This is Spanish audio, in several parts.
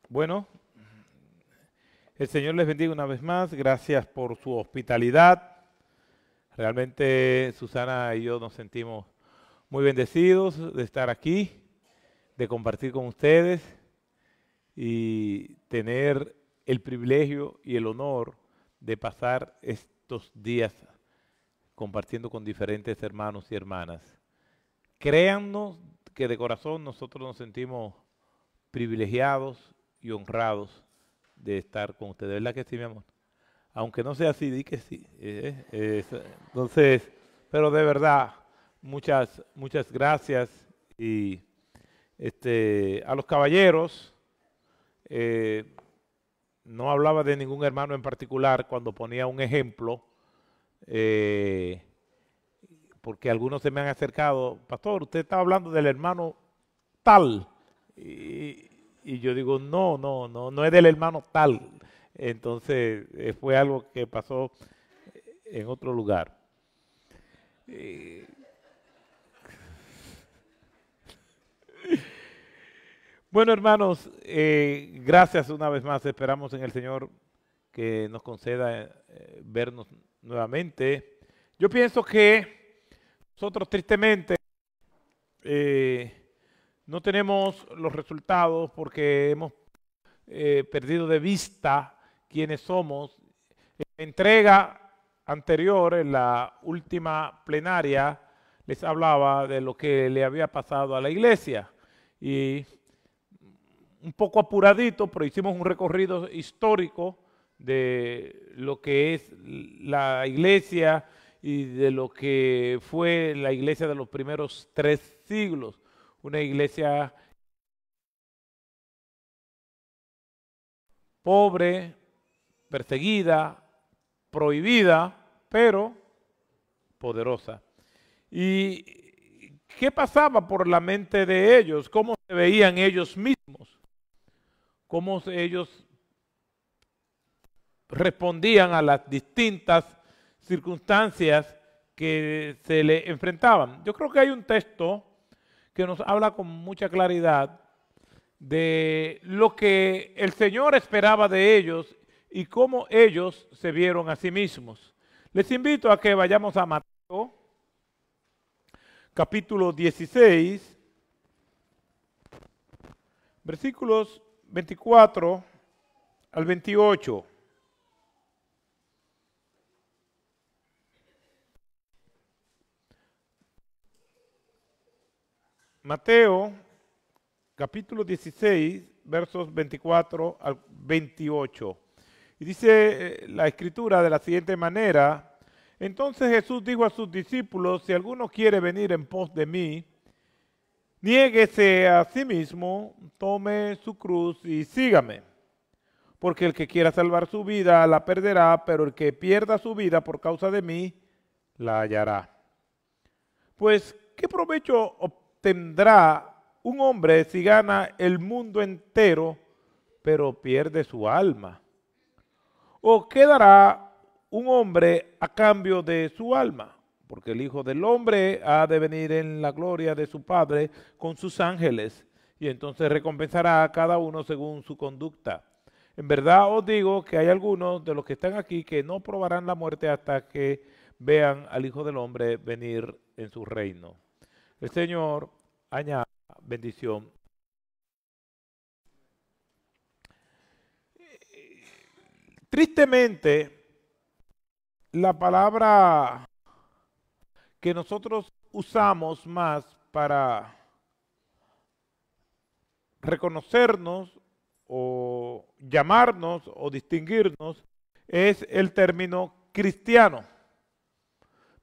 Bueno, el Señor les bendiga una vez más. Gracias por su hospitalidad. Realmente Susana y yo nos sentimos muy bendecidos de estar aquí, de compartir con ustedes y tener el privilegio y el honor de pasar estos días compartiendo con diferentes hermanos y hermanas. Créannos que de corazón nosotros nos sentimos privilegiados y honrados de estar con ustedes. ¿Verdad que sí, mi amor? Aunque no sea así, di que sí. Entonces, pero de verdad, muchas gracias. Y a los caballeros, eh, no hablaba de ningún hermano en particular cuando ponía un ejemplo, eh, porque algunos se me han acercado, pastor, usted está hablando del hermano tal. Y, y yo digo, no es del hermano tal. Entonces fue algo que pasó en otro lugar. Eh, bueno, hermanos, gracias una vez más. Esperamos en el Señor que nos conceda vernos nuevamente. Yo pienso que nosotros tristemente no tenemos los resultados porque hemos perdido de vista quiénes somos. En la entrega anterior, en la última plenaria, les hablaba de lo que le había pasado a la iglesia. Y un poco apuradito, pero hicimos un recorrido histórico de lo que es la iglesia y de lo que fue la iglesia de los primeros 3 siglos. Una iglesia pobre, perseguida, prohibida, pero poderosa. ¿Y qué pasaba por la mente de ellos? ¿Cómo se veían ellos mismos? ¿Cómo ellos respondían a las distintas circunstancias que se le enfrentaban? Yo creo que hay un texto que nos habla con mucha claridad de lo que el Señor esperaba de ellos y cómo ellos se vieron a sí mismos. Les invito a que vayamos a Mateo, capítulo 16, versículos 24 al 28. Mateo, capítulo 16, versos 24 al 28. Y dice la escritura de la siguiente manera: entonces Jesús dijo a sus discípulos, si alguno quiere venir en pos de mí, niéguese a sí mismo, tome su cruz y sígame. Porque el que quiera salvar su vida la perderá, pero el que pierda su vida por causa de mí, la hallará. Pues, ¿qué provecho obtendrá un hombre si gana el mundo entero, pero pierde su alma? ¿O qué dará un hombre a cambio de su alma? Porque el Hijo del Hombre ha de venir en la gloria de su Padre con sus ángeles, y entonces recompensará a cada uno según su conducta. En verdad os digo que hay algunos de los que están aquí que no probarán la muerte hasta que vean al Hijo del Hombre venir en su reino. El Señor añada bendición. Tristemente, la palabra que nosotros usamos más para reconocernos o llamarnos o distinguirnos es el término cristiano.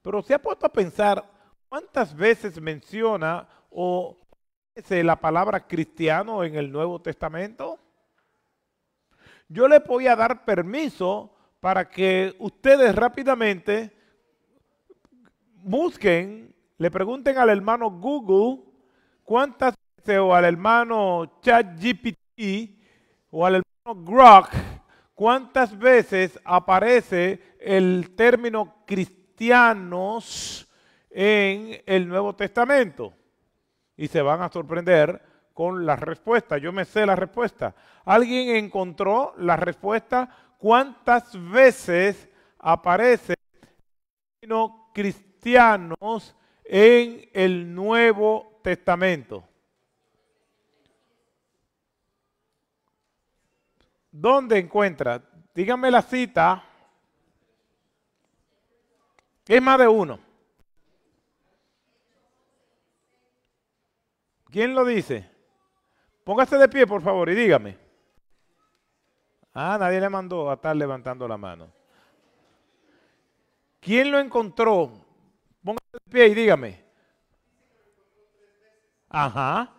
Pero se ha puesto a pensar cuántas veces menciona o dice la palabra cristiano en el Nuevo Testamento. Yo le voy a dar permiso para que ustedes rápidamente busquen, le pregunten al hermano Google cuántas veces, o al hermano ChatGPT o al hermano Grok, cuántas veces aparece el término cristianos en el Nuevo Testamento. Y se van a sorprender con la respuesta. Yo me sé la respuesta. ¿Alguien encontró la respuesta? ¿Cuántas veces aparece el término cristianos en el Nuevo Testamento? ¿Dónde encuentra? Dígame la cita. Es más de uno. ¿Quién lo dice? Póngase de pie, por favor, y dígame. Ah, nadie le mandó a estar levantando la mano. ¿Quién lo encontró? Póngase de pie y dígame. Ajá.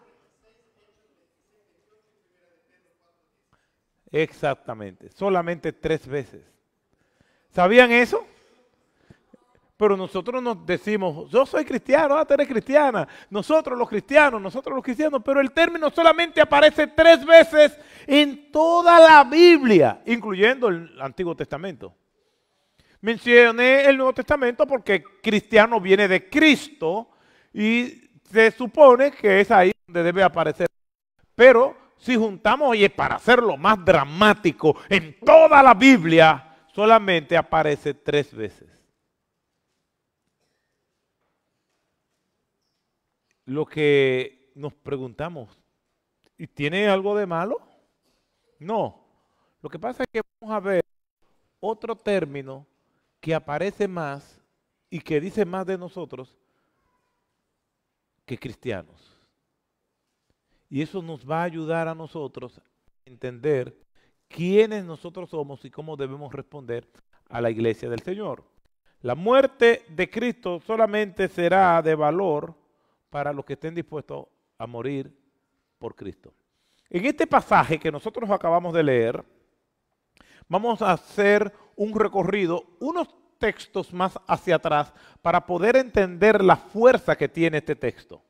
Exactamente. Solamente 3 veces. ¿Sabían eso? Pero nosotros nos decimos, yo soy cristiano, tú eres cristiana, nosotros los cristianos, pero el término solamente aparece 3 veces en toda la Biblia, incluyendo el Antiguo Testamento. Mencioné el Nuevo Testamento porque cristiano viene de Cristo y se supone que es ahí donde debe aparecer. Pero si juntamos, y para hacerlo más dramático, en toda la Biblia solamente aparece 3 veces. Lo que nos preguntamos, ¿y tiene algo de malo? No. Lo que pasa es que vamos a ver otro término que aparece más y que dice más de nosotros que cristianos. Y eso nos va a ayudar a nosotros a entender quiénes nosotros somos y cómo debemos responder a la iglesia del Señor. La muerte de Cristo solamente será de valor para los que estén dispuestos a morir por Cristo. En este pasaje que nosotros acabamos de leer, vamos a hacer un recorrido, unos textos más hacia atrás, para poder entender la fuerza que tiene este texto.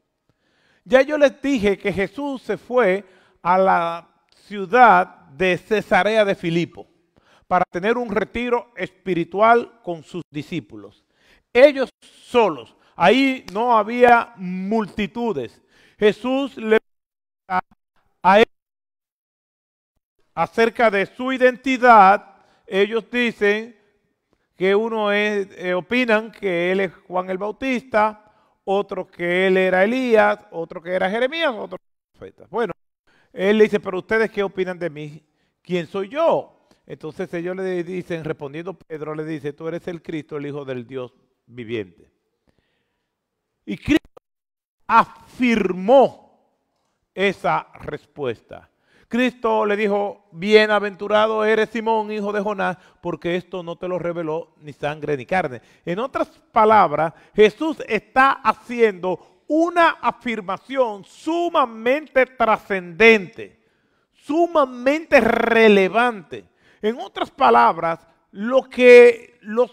Ya yo les dije que Jesús se fue a la ciudad de Cesarea de Filipo para tener un retiro espiritual con sus discípulos. Ellos solos. Ahí no había multitudes. Jesús le pregunta a ellos acerca de su identidad. Ellos dicen que opinan que él es Juan el Bautista, otros que él era Elías, otros que era Jeremías, otros profetas. Bueno, él le dice, pero ustedes ¿qué opinan de mí? ¿Quién soy yo? Entonces ellos le dicen, respondiendo Pedro, le dice, tú eres el Cristo, el Hijo del Dios viviente. Y Cristo afirmó esa respuesta. Cristo le dijo, bienaventurado eres Simón, hijo de Jonás, porque esto no te lo reveló ni sangre ni carne. En otras palabras, Jesús está haciendo una afirmación sumamente trascendente, sumamente relevante. En otras palabras, lo que los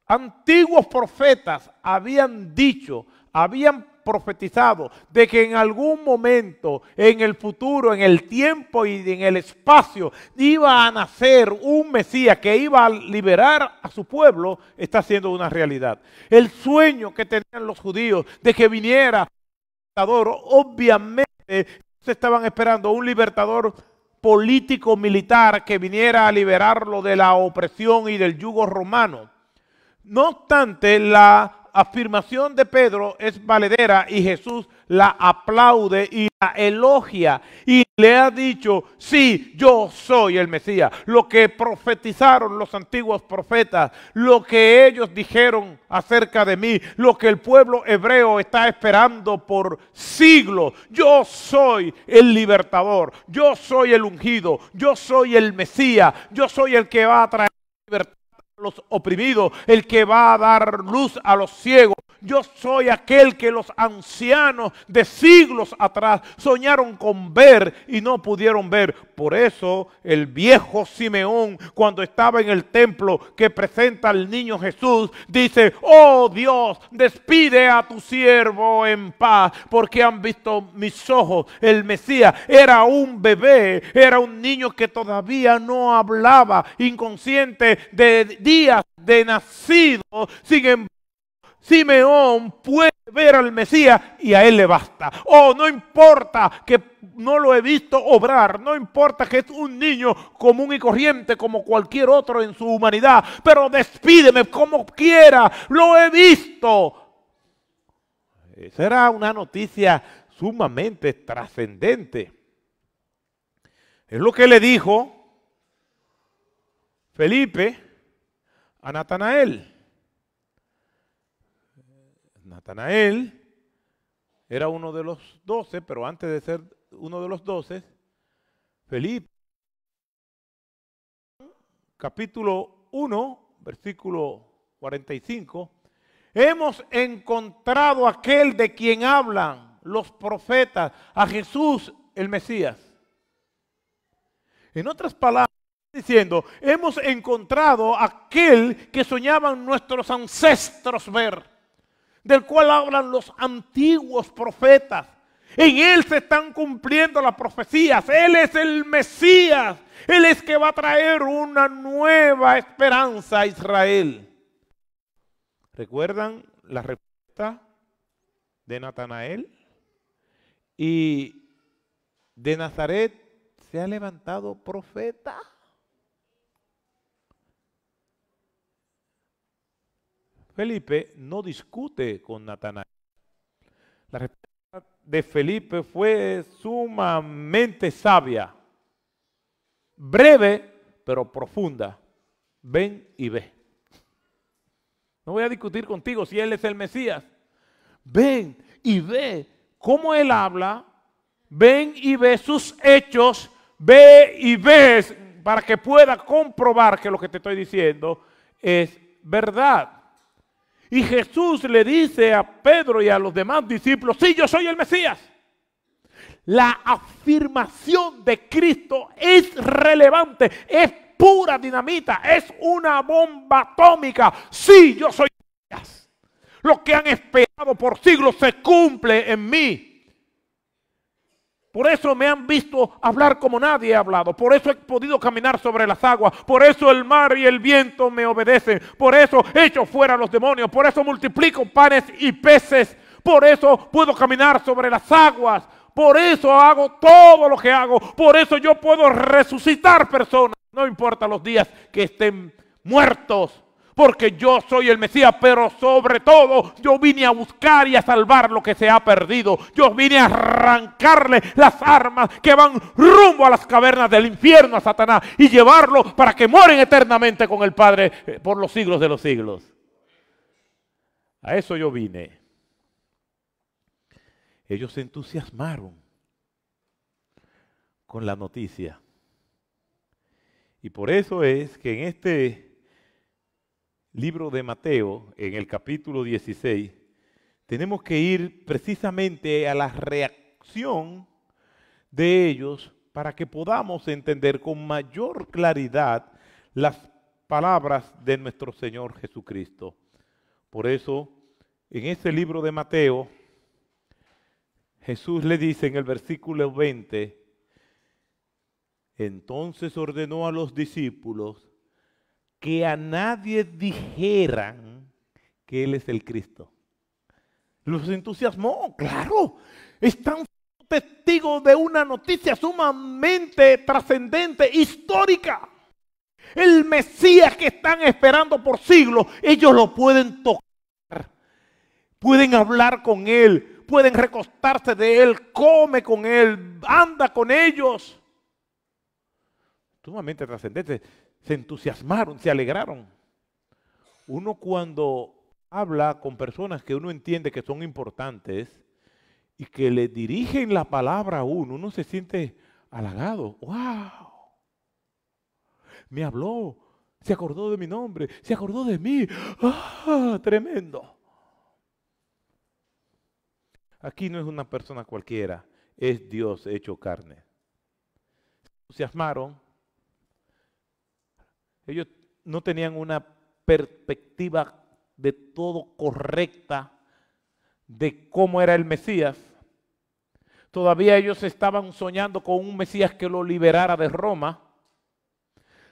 antiguos profetas habían dicho, habían profetizado de que en algún momento, en el futuro, en el tiempo y en el espacio, iba a nacer un Mesías que iba a liberar a su pueblo, está siendo una realidad. El sueño que tenían los judíos de que viniera un libertador, obviamente se estaban esperando un libertador político militar que viniera a liberarlo de la opresión y del yugo romano. No obstante, la afirmación de Pedro es valedera y Jesús la aplaude y la elogia y le ha dicho, sí, yo soy el Mesías. Lo que profetizaron los antiguos profetas, lo que ellos dijeron acerca de mí, lo que el pueblo hebreo está esperando por siglos. Yo soy el libertador, yo soy el ungido, yo soy el Mesías, yo soy el que va a traer libertad a los oprimidos, el que va a dar luz a los ciegos. Yo soy aquel que los ancianos de siglos atrás soñaron con ver y no pudieron ver. Por eso el viejo Simeón, cuando estaba en el templo que presenta al niño Jesús, dice, oh Dios, despide a tu siervo en paz, porque han visto mis ojos. El Mesías era un bebé, era un niño que todavía no hablaba, inconsciente de días de nacido. Sin embargo, Simeón puede ver al Mesías y a él le basta. Oh, no importa que no lo he visto obrar, no importa que es un niño común y corriente como cualquier otro en su humanidad, pero despídeme como quiera, lo he visto. Esa era una noticia sumamente trascendente. Es lo que le dijo Felipe a Natanael. Natanael era uno de los 12, pero antes de ser uno de los 12, Felipe, capítulo 1, versículo 45, hemos encontrado aquel de quien hablan los profetas, a Jesús el Mesías. En otras palabras, diciendo, hemos encontrado aquel que soñaban nuestros ancestros ver, del cual hablan los antiguos profetas. En él se están cumpliendo las profecías. Él es el Mesías. Él es que va a traer una nueva esperanza a Israel. ¿Recuerdan la respuesta de Natanael? Y de Nazaret se ha levantado profeta. Felipe no discute con Natanael. La respuesta de Felipe fue sumamente sabia, breve pero profunda. Ven y ve. No voy a discutir contigo si él es el Mesías. Ven y ve cómo él habla. Ven y ve sus hechos. Ve y ves para que pueda comprobar que lo que te estoy diciendo es verdad. Y Jesús le dice a Pedro y a los demás discípulos, sí, yo soy el Mesías. La afirmación de Cristo es relevante, es pura dinamita, es una bomba atómica. Sí, yo soy el Mesías. Lo que han esperado por siglos se cumple en mí. Por eso me han visto hablar como nadie ha hablado. Por eso he podido caminar sobre las aguas. Por eso el mar y el viento me obedecen. Por eso echo fuera a los demonios. Por eso multiplico panes y peces. Por eso puedo caminar sobre las aguas. Por eso hago todo lo que hago. Por eso yo puedo resucitar personas. No importa los días que estén muertos. Porque yo soy el Mesías, pero sobre todo yo vine a buscar y a salvar lo que se ha perdido. Yo vine a arrancarle las armas que van rumbo a las cavernas del infierno a Satanás y llevarlo para que mueren eternamente con el Padre por los siglos de los siglos. A eso yo vine. Ellos se entusiasmaron con la noticia. Y por eso es que en este libro de Mateo, en el capítulo 16, tenemos que ir precisamente a la reacción de ellos para que podamos entender con mayor claridad las palabras de nuestro Señor Jesucristo. Por eso, en ese libro de Mateo, Jesús le dice en el versículo 20, entonces ordenó a los discípulos que a nadie dijeran que Él es el Cristo. Los entusiasmó, claro, están testigos de una noticia sumamente trascendente, histórica. El Mesías que están esperando por siglos, ellos lo pueden tocar, pueden hablar con Él, pueden recostarse de Él, come con Él, anda con ellos. Sumamente trascendente. Se entusiasmaron, se alegraron. Uno cuando habla con personas que uno entiende que son importantes y que le dirigen la palabra a uno se siente halagado. ¡Wow! Me habló, se acordó de mi nombre, se acordó de mí. ¡Ah! Tremendo. Aquí no es una persona cualquiera, es Dios hecho carne. Se entusiasmaron. Ellos no tenían una perspectiva de todo correcta de cómo era el Mesías. Todavía ellos estaban soñando con un Mesías que lo liberara de Roma.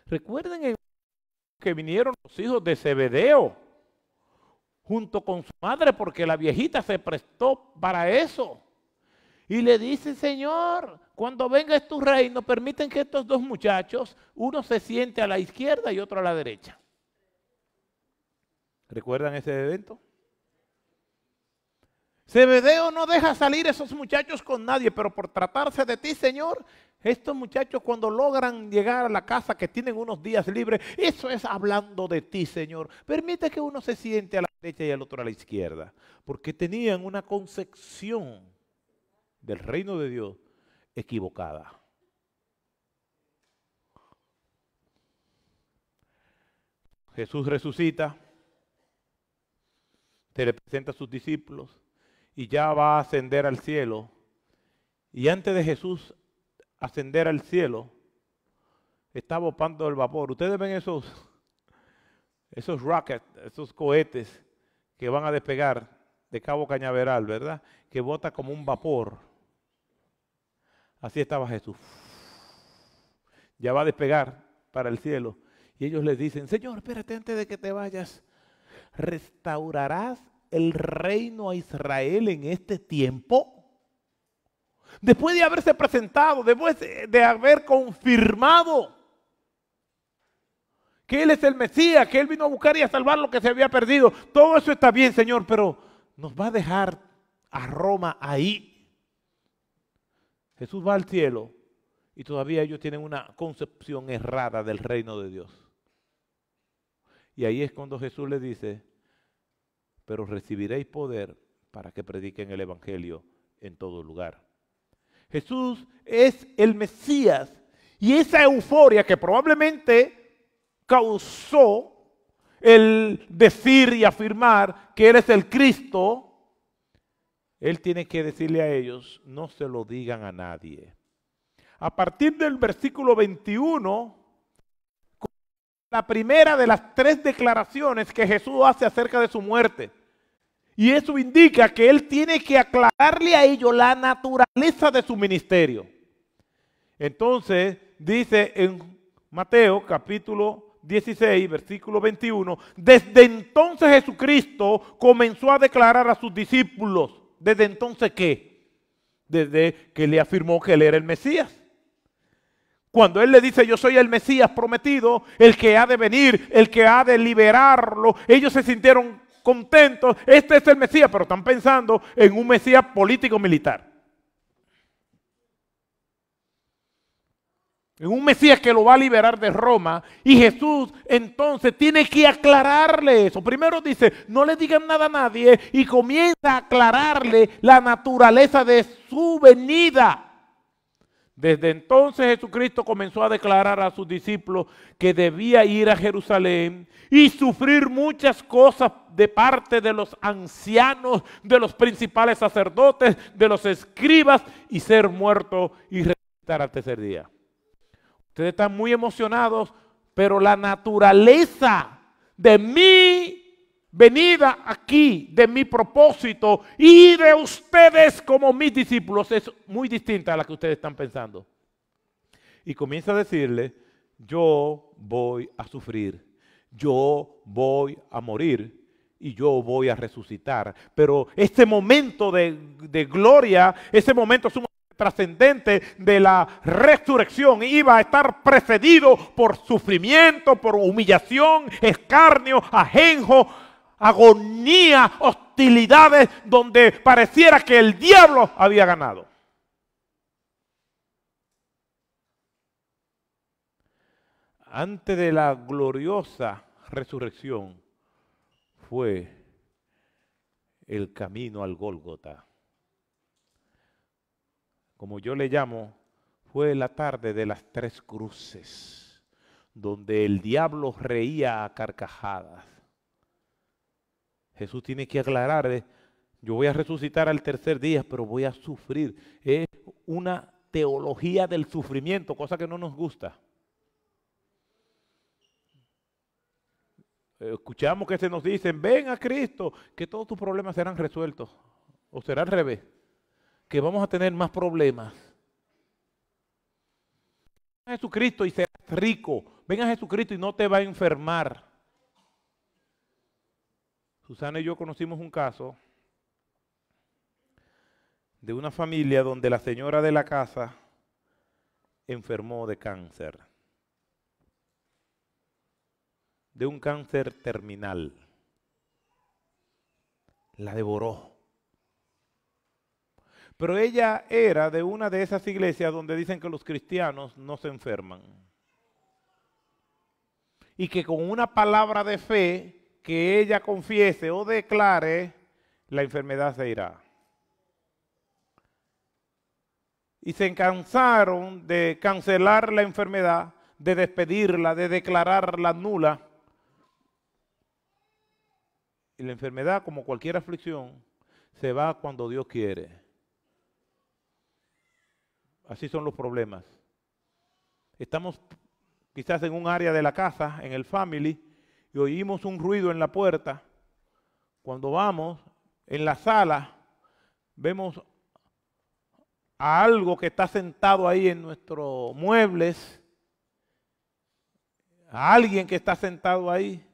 Recuerden que vinieron los hijos de Zebedeo. junto con su madre, porque la viejita se prestó para eso. Y le dice, Señor, cuando venga tu reino, permiten que estos dos muchachos, uno se siente a la izquierda y otro a la derecha. ¿Recuerdan ese evento? Zebedeo no deja salir a esos muchachos con nadie, pero por tratarse de ti, Señor, estos muchachos cuando logran llegar a la casa que tienen unos días libres, eso es hablando de ti, Señor. Permite que uno se siente a la derecha y el otro a la izquierda, porque tenían una concepción del reino de Dios equivocada. Jesús resucita, se le presenta a sus discípulos y ya va a ascender al cielo. Y antes de Jesús ascender al cielo, está botando el vapor. Ustedes ven esos rockets, esos cohetes que van a despegar de Cabo Cañaveral, ¿verdad? Que bota como un vapor. Así estaba Jesús. Ya va a despegar para el cielo. Y ellos les dicen, Señor, espérate antes de que te vayas. ¿Restaurarás el reino a Israel en este tiempo? Después de haberse presentado, después de haber confirmado que Él es el Mesías, que Él vino a buscar y a salvar lo que se había perdido. Todo eso está bien, Señor, pero nos va a dejar a Roma ahí. Jesús va al cielo y todavía ellos tienen una concepción errada del reino de Dios. Y ahí es cuando Jesús les dice, pero recibiréis poder para que prediquen el evangelio en todo lugar. Jesús es el Mesías y esa euforia que probablemente causó el decir y afirmar que Él es el Cristo, Él tiene que decirle a ellos, no se lo digan a nadie. A partir del versículo 21, la primera de las 3 declaraciones que Jesús hace acerca de su muerte. Y eso indica que Él tiene que aclararle a ellos la naturaleza de su ministerio. Entonces, dice en Mateo capítulo 16, versículo 21, desde entonces Jesucristo comenzó a declarar a sus discípulos. ¿Desde entonces qué? Desde que le afirmó que Él era el Mesías. Cuando Él le dice, yo soy el Mesías prometido, el que ha de venir, el que ha de liberarlo, ellos se sintieron contentos, este es el Mesías, pero están pensando en un Mesías político-militar. En un Mesías que lo va a liberar de Roma. Y Jesús entonces tiene que aclararle eso. Primero dice, no le digan nada a nadie y comienza a aclararle la naturaleza de su venida. Desde entonces Jesucristo comenzó a declarar a sus discípulos que debía ir a Jerusalén y sufrir muchas cosas de parte de los ancianos, de los principales sacerdotes, de los escribas y ser muerto y resucitar al tercer día. Ustedes están muy emocionados, pero la naturaleza de mi venida aquí, de mi propósito y de ustedes como mis discípulos es muy distinta a la que ustedes están pensando. Y comienza a decirle, yo voy a sufrir, yo voy a morir y yo voy a resucitar. Pero este momento de gloria, ese momento sumamente trascendente de la resurrección iba a estar precedido por sufrimiento, por humillación, escarnio, ajenjo, agonía, hostilidades, donde pareciera que el diablo había ganado. Antes de la gloriosa resurrección fue el camino al Gólgota. Como yo le llamo, fue la tarde de las 3 cruces, donde el diablo reía a carcajadas. Jesús tiene que aclarar, yo voy a resucitar al tercer día, pero voy a sufrir. Es una teología del sufrimiento, cosa que no nos gusta. Escuchamos que se nos dicen, ven a Cristo, que todos tus problemas serán resueltos. O será al revés, que vamos a tener más problemas. Ven a Jesucristo y serás rico. Ven a Jesucristo y no te va a enfermar. Susana y yo conocimos un caso de una familia donde la señora de la casa enfermó de cáncer, de un cáncer terminal. La devoró. Pero ella era de una de esas iglesias donde dicen que los cristianos no se enferman. Y que con una palabra de fe que ella confiese o declare, la enfermedad se irá. Y se cansaron de cancelar la enfermedad, de despedirla, de declararla nula. Y la enfermedad, como cualquier aflicción, se va cuando Dios quiere. Así son los problemas. Estamos quizás en un área de la casa, en el family, y oímos un ruido en la puerta. Cuando vamos en la sala, vemos a algo que está sentado ahí en nuestros muebles, a alguien que está sentado ahí,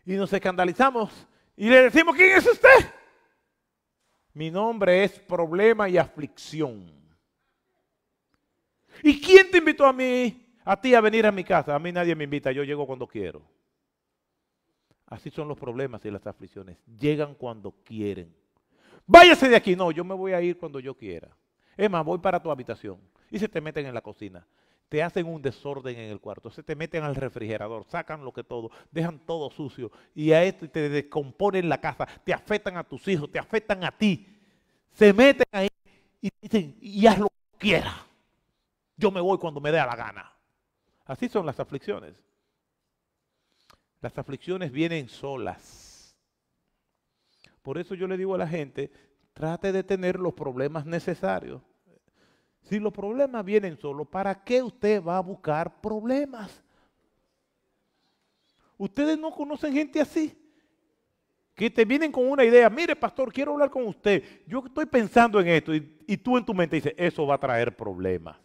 y nos escandalizamos y le decimos: ¿quién es usted? Mi nombre es problema y aflicción. ¿Y quién te invitó a ti a venir a mi casa? A mí nadie me invita, yo llego cuando quiero. Así son los problemas y las aflicciones. Llegan cuando quieren. Váyase de aquí. No, yo me voy a ir cuando yo quiera. Es más, voy para tu habitación. Y se te meten en la cocina. Te hacen un desorden en el cuarto. Se te meten al refrigerador. Sacan lo que todo. Dejan todo sucio. Y a esto te descomponen la casa. Te afectan a tus hijos. Te afectan a ti. Se meten ahí y dicen: y haz lo que quieras. Yo me voy cuando me dé la gana. Así son las aflicciones. Las aflicciones vienen solas. Por eso yo le digo a la gente: trate de tener los problemas necesarios. Si los problemas vienen solos, ¿para qué usted va a buscar problemas? Ustedes no conocen gente así, que te vienen con una idea: mire, pastor, quiero hablar con usted. Yo estoy pensando en esto, y tú en tu mente dices: eso va a traer problemas.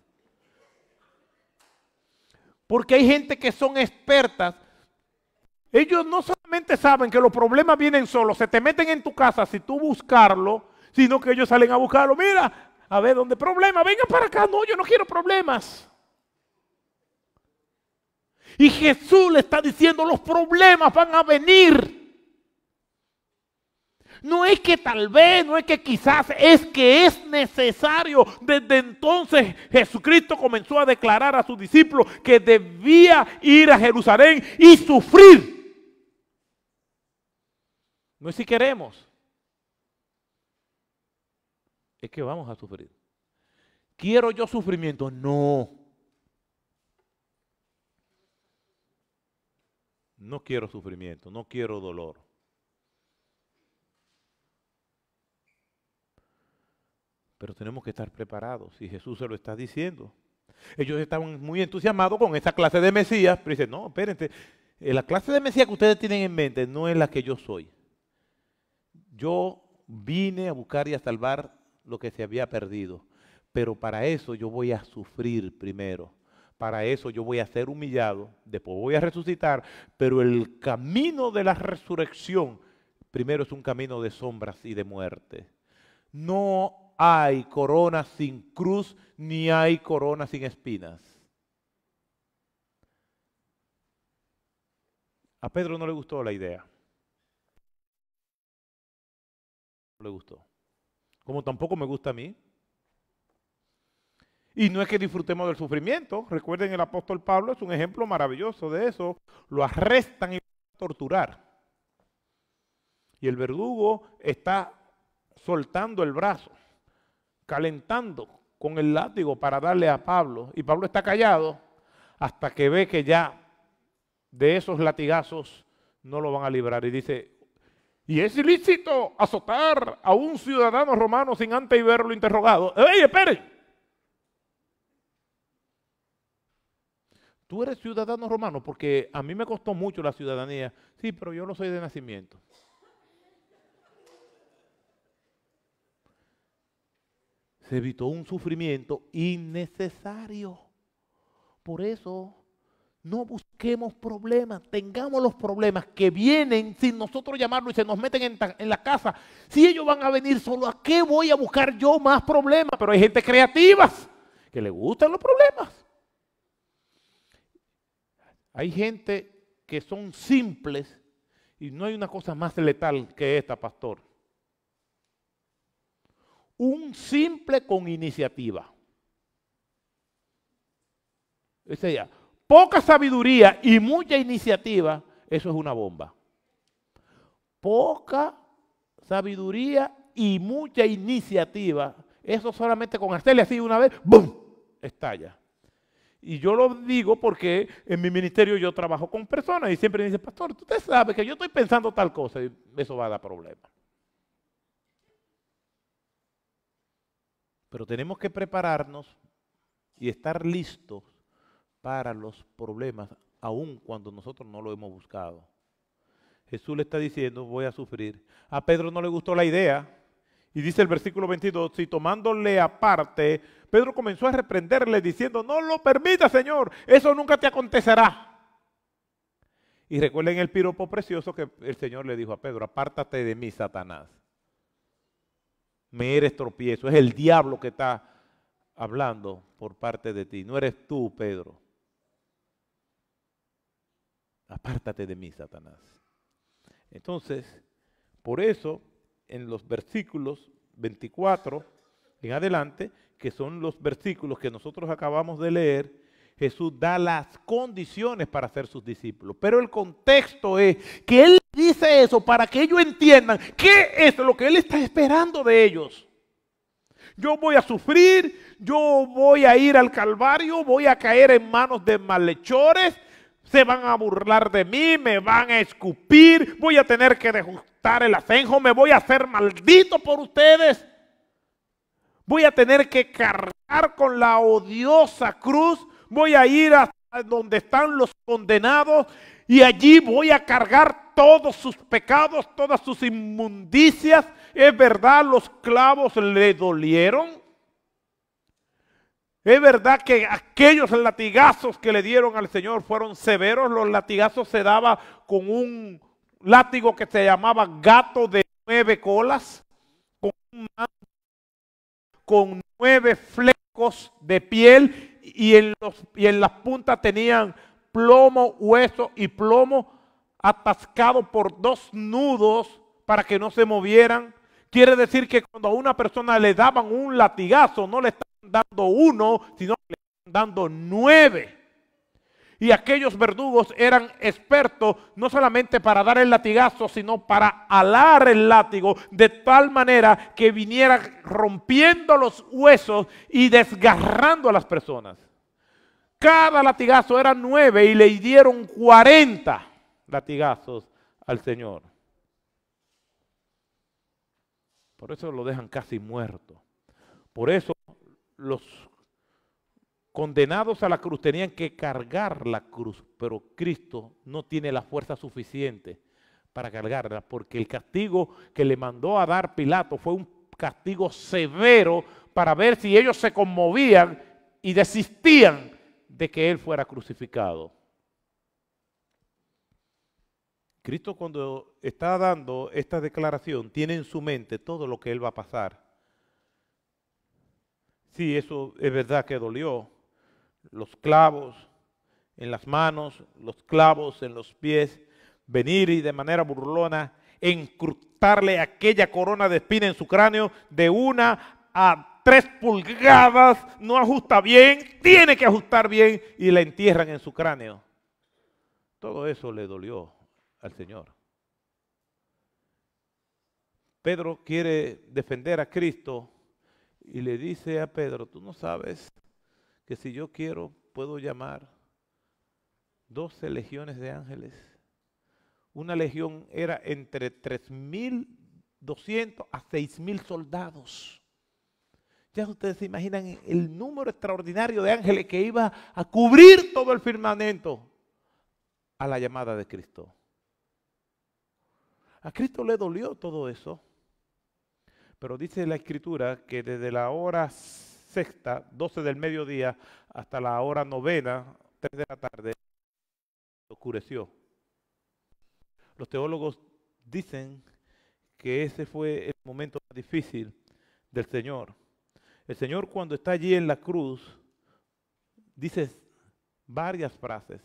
Porque hay gente que son expertas. Ellos no solamente saben que los problemas vienen solos, se te meten en tu casa si tú buscarlo, sino que ellos salen a buscarlo. Mira, a ver, ¿dónde problema? Venga para acá. No, yo no quiero problemas. Y Jesús le está diciendo: los problemas van a venir. No es que tal vez, no es que quizás, es que es necesario. Desde entonces Jesucristo comenzó a declarar a sus discípulos que debía ir a Jerusalén y sufrir. No es si queremos, es que vamos a sufrir. ¿Quiero yo sufrimiento? No. No quiero sufrimiento, no quiero dolor. Pero tenemos que estar preparados, y Jesús se lo está diciendo. Ellos estaban muy entusiasmados con esa clase de Mesías, pero dicen: no, espérense, la clase de Mesías que ustedes tienen en mente no es la que yo soy. Yo vine a buscar y a salvar lo que se había perdido, pero para eso yo voy a sufrir primero. Para eso yo voy a ser humillado, después voy a resucitar, pero el camino de la resurrección primero es un camino de sombras y de muerte. No hay corona sin cruz, ni hay corona sin espinas. A Pedro no le gustó la idea. No le gustó. Como tampoco me gusta a mí. Y no es que disfrutemos del sufrimiento. Recuerden, el apóstol Pablo es un ejemplo maravilloso de eso. Lo arrestan y lo van a torturar. Y el verdugo está soltando el brazo, calentando con el látigo para darle a Pablo. Y Pablo está callado hasta que ve que ya de esos latigazos no lo van a librar. Y dice: ¿y es ilícito azotar a un ciudadano romano sin antes verlo interrogado? ¡Ey, esperen! Tú eres ciudadano romano, porque a mí me costó mucho la ciudadanía. Sí, pero yo lo soy de nacimiento. Se evitó un sufrimiento innecesario. Por eso No busquemos problemas, tengamos los problemas que vienen sin nosotros llamarlo y se nos meten en la casa. Si ellos van a venir solo, ¿a qué voy a buscar yo más problemas? Pero hay gente creativa que le gustan los problemas. Hay gente que son simples y no hay una cosa más letal que esta, pastor. Un simple con iniciativa. O sea, poca sabiduría y mucha iniciativa, eso es una bomba. Poca sabiduría y mucha iniciativa, eso solamente con hacerle así una vez, ¡bum!, estalla. Y yo lo digo porque en mi ministerio yo trabajo con personas y siempre me dicen, pastor, usted sabe que yo estoy pensando tal cosa y eso va a dar problemas. Pero tenemos que prepararnos y estar listos para los problemas, aun cuando nosotros no lo hemos buscado. Jesús le está diciendo, voy a sufrir. A Pedro no le gustó la idea, y dice el versículo 22, y tomándole aparte, Pedro comenzó a reprenderle diciendo, no lo permita, Señor, eso nunca te acontecerá. Y recuerden el piropo precioso que el Señor le dijo a Pedro, apártate de mí, Satanás. Me eres tropiezo, es el diablo que está hablando por parte de ti, no eres tú, Pedro. Apártate de mí, Satanás. Entonces, por eso, en los versículos 24 en adelante, que son los versículos que nosotros acabamos de leer, Jesús da las condiciones para ser sus discípulos. Pero el contexto es que Él dice eso para que ellos entiendan qué es lo que Él está esperando de ellos. Yo voy a sufrir, yo voy a ir al Calvario, voy a caer en manos de malhechores, se van a burlar de mí, me van a escupir, voy a tener que degustar el ajenjo, me voy a hacer maldito por ustedes. Voy a tener que cargar con la odiosa cruz, voy a ir hasta donde están los condenados y allí voy a cargar todos sus pecados, todas sus inmundicias. Es verdad, los clavos le dolieron. Es verdad que aquellos latigazos que le dieron al Señor fueron severos. Los latigazos se daban con un látigo que se llamaba gato de 9 colas, con un manto con 9 flecos de piel y en las puntas tenían plomo, hueso y plomo atascado por 2 nudos para que no se movieran. Quiere decir que cuando a una persona le daban un latigazo, no le estaban dando 1, sino que le estaban dando 9. Y aquellos verdugos eran expertos no solamente para dar el latigazo, sino para alar el látigo de tal manera que viniera rompiendo los huesos y desgarrando a las personas. Cada latigazo era 9 y le dieron 40 latigazos al Señor. Por eso lo dejan casi muerto. Por eso los condenados a la cruz tenían que cargar la cruz, pero Cristo no tiene la fuerza suficiente para cargarla, porque el castigo que le mandó a dar Pilato fue un castigo severo para ver si ellos se conmovían y desistían de que Él fuera crucificado. Cristo, cuando está dando esta declaración, tiene en su mente todo lo que Él va a pasar. Sí, eso es verdad que dolió. Los clavos en las manos, los clavos en los pies, venir y de manera burlona encrustarle aquella corona de espina en su cráneo de 1 a 3 pulgadas, no ajusta bien, tiene que ajustar bien y la entierran en su cráneo. Todo eso le dolió al Señor. Pedro quiere defender a Cristo y le dice a Pedro, tú no sabes que si yo quiero puedo llamar 12 legiones de ángeles. Una legión era entre 3.200 a 6.000 soldados. Ya ustedes se imaginan el número extraordinario de ángeles que iba a cubrir todo el firmamento a la llamada de Cristo. A Cristo le dolió todo eso. Pero dice la Escritura que desde la hora sexta, 12 del mediodía, hasta la hora novena, 3 de la tarde, oscureció. Los teólogos dicen que ese fue el momento más difícil del Señor. El Señor, cuando está allí en la cruz, dice varias frases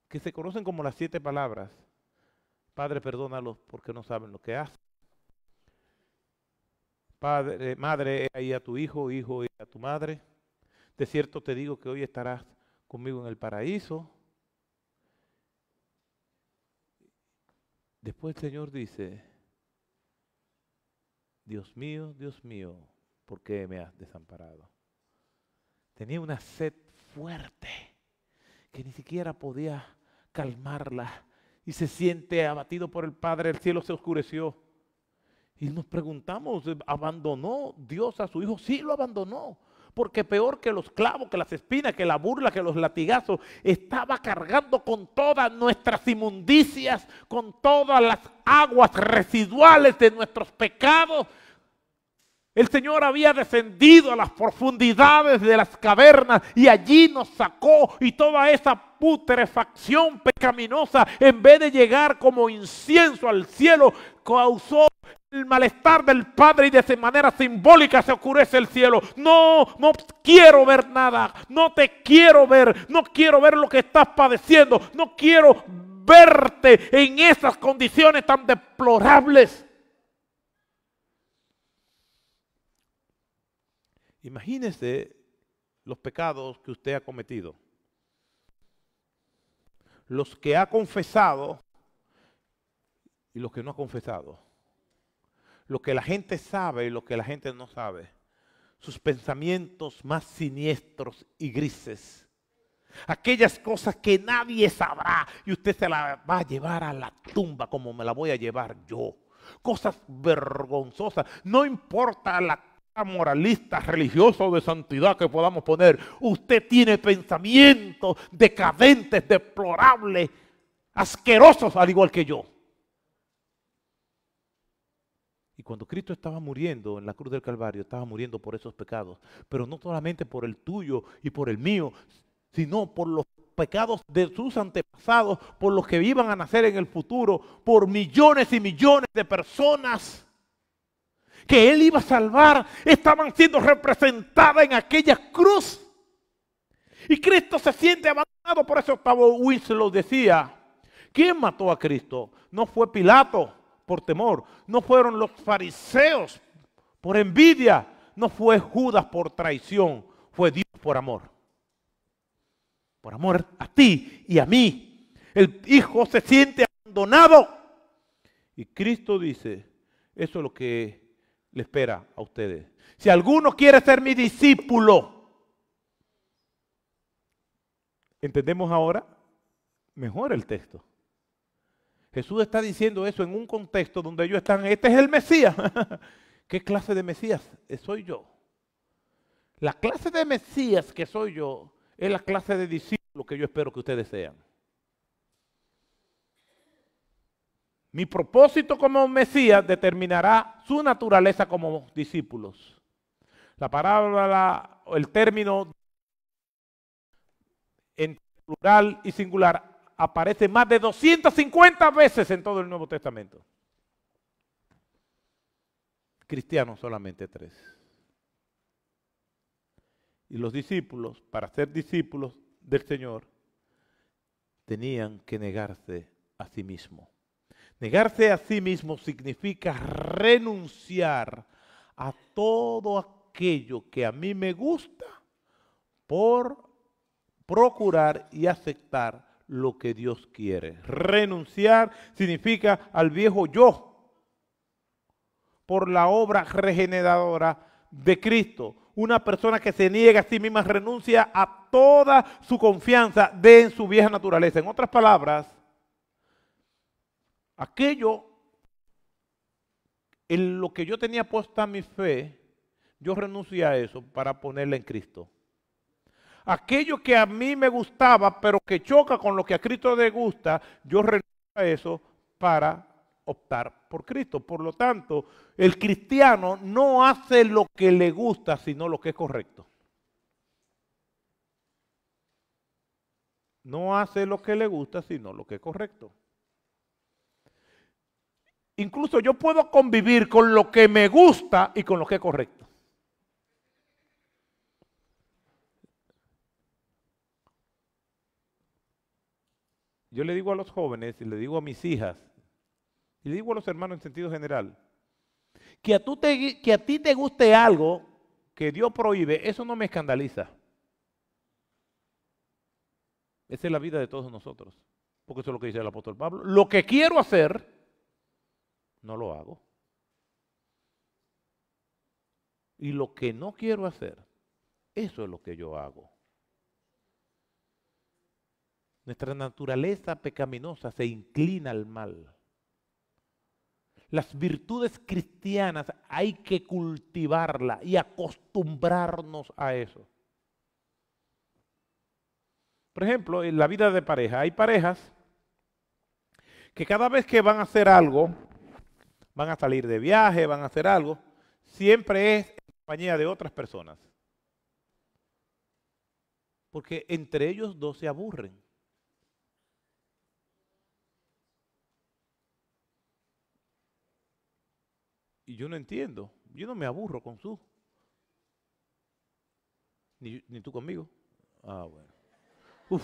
que se conocen como las 7 palabras. Padre, perdónalos porque no saben lo que hacen. Padre, madre, he ahí a tu hijo, hijo, he ahí a tu madre. De cierto te digo que hoy estarás conmigo en el paraíso. Después el Señor dice, Dios mío, ¿por qué me has desamparado? Tenía una sed fuerte que ni siquiera podía calmarla y se siente abatido por el Padre, el cielo se oscureció. Y nos preguntamos, ¿abandonó Dios a su Hijo? Sí, lo abandonó. Porque peor que los clavos, que las espinas, que la burla, que los latigazos, estaba cargando con todas nuestras inmundicias, con todas las aguas residuales de nuestros pecados. El Señor había descendido a las profundidades de las cavernas y allí nos sacó, y toda esa putrefacción pecaminosa, en vez de llegar como incienso al cielo, causó el malestar del Padre, y de esa manera simbólica se oscurece el cielo. No quiero ver nada, no te quiero ver, no quiero ver lo que estás padeciendo, no quiero verte en esas condiciones tan deplorables. Imagínese los pecados que usted ha cometido, los que ha confesado y los que no ha confesado, lo que la gente sabe y lo que la gente no sabe, sus pensamientos más siniestros y grises, aquellas cosas que nadie sabrá y usted se las va a llevar a la tumba como me la voy a llevar yo, cosas vergonzosas, no importa la moralista, religiosa o de santidad que podamos poner, usted tiene pensamientos decadentes, deplorables, asquerosos, al igual que yo. Y cuando Cristo estaba muriendo en la cruz del Calvario, estaba muriendo por esos pecados, pero no solamente por el tuyo y por el mío, sino por los pecados de sus antepasados, por los que iban a nacer en el futuro, por millones y millones de personas que Él iba a salvar, estaban siendo representadas en aquella cruz. Y Cristo se siente abandonado. Por eso Octavio Winslow decía, ¿quién mató a Cristo? No fue Pilato por temor, no fueron los fariseos por envidia, no fue Judas por traición, fue Dios por amor. Por amor a ti y a mí. El Hijo se siente abandonado. Y Cristo dice, eso es lo que le espera a ustedes. Si alguno quiere ser mi discípulo, ¿entendemos ahora mejor el texto? Jesús está diciendo eso en un contexto donde ellos están, este es el Mesías. ¿Qué clase de Mesías soy yo? La clase de Mesías que soy yo es la clase de discípulo que yo espero que ustedes sean. Mi propósito como Mesías determinará su naturaleza como discípulos. La palabra, el término en plural y singular aparece más de 250 veces en todo el Nuevo Testamento. Cristianos solamente 3. Y los discípulos, para ser discípulos del Señor, tenían que negarse a sí mismos. Negarse a sí mismo significa renunciar a todo aquello que a mí me gusta por procurar y aceptar lo que Dios quiere. Renunciar significa al viejo yo por la obra regeneradora de Cristo. Una persona que se niega a sí misma renuncia a toda su confianza en su vieja naturaleza. En otras palabras, aquello en lo que yo tenía puesta mi fe, yo renuncié a eso para ponerla en Cristo. Aquello que a mí me gustaba, pero que choca con lo que a Cristo le gusta, yo renuncio a eso para optar por Cristo. Por lo tanto, el cristiano no hace lo que le gusta, sino lo que es correcto. no hace lo que le gusta, sino lo que es correcto. Incluso yo puedo convivir con lo que me gusta y con lo que es correcto. Yo le digo a los jóvenes y le digo a mis hijas y le digo a los hermanos en sentido general, que a ti te guste algo que Dios prohíbe, eso no me escandaliza. Esa es la vida de todos nosotros, porque eso es lo que dice el apóstol Pablo. Lo que quiero hacer, no lo hago. Y lo que no quiero hacer, eso es lo que yo hago. Nuestra naturaleza pecaminosa se inclina al mal. Las virtudes cristianas hay que cultivarlas y acostumbrarnos a eso. Por ejemplo, en la vida de pareja, hay parejas que cada vez que van a hacer algo, van a salir de viaje, van a hacer algo, siempre es en compañía de otras personas. Porque entre ellos dos se aburren. Y yo no entiendo, yo no me aburro con su. Ni tú conmigo. Ah, bueno. Uf.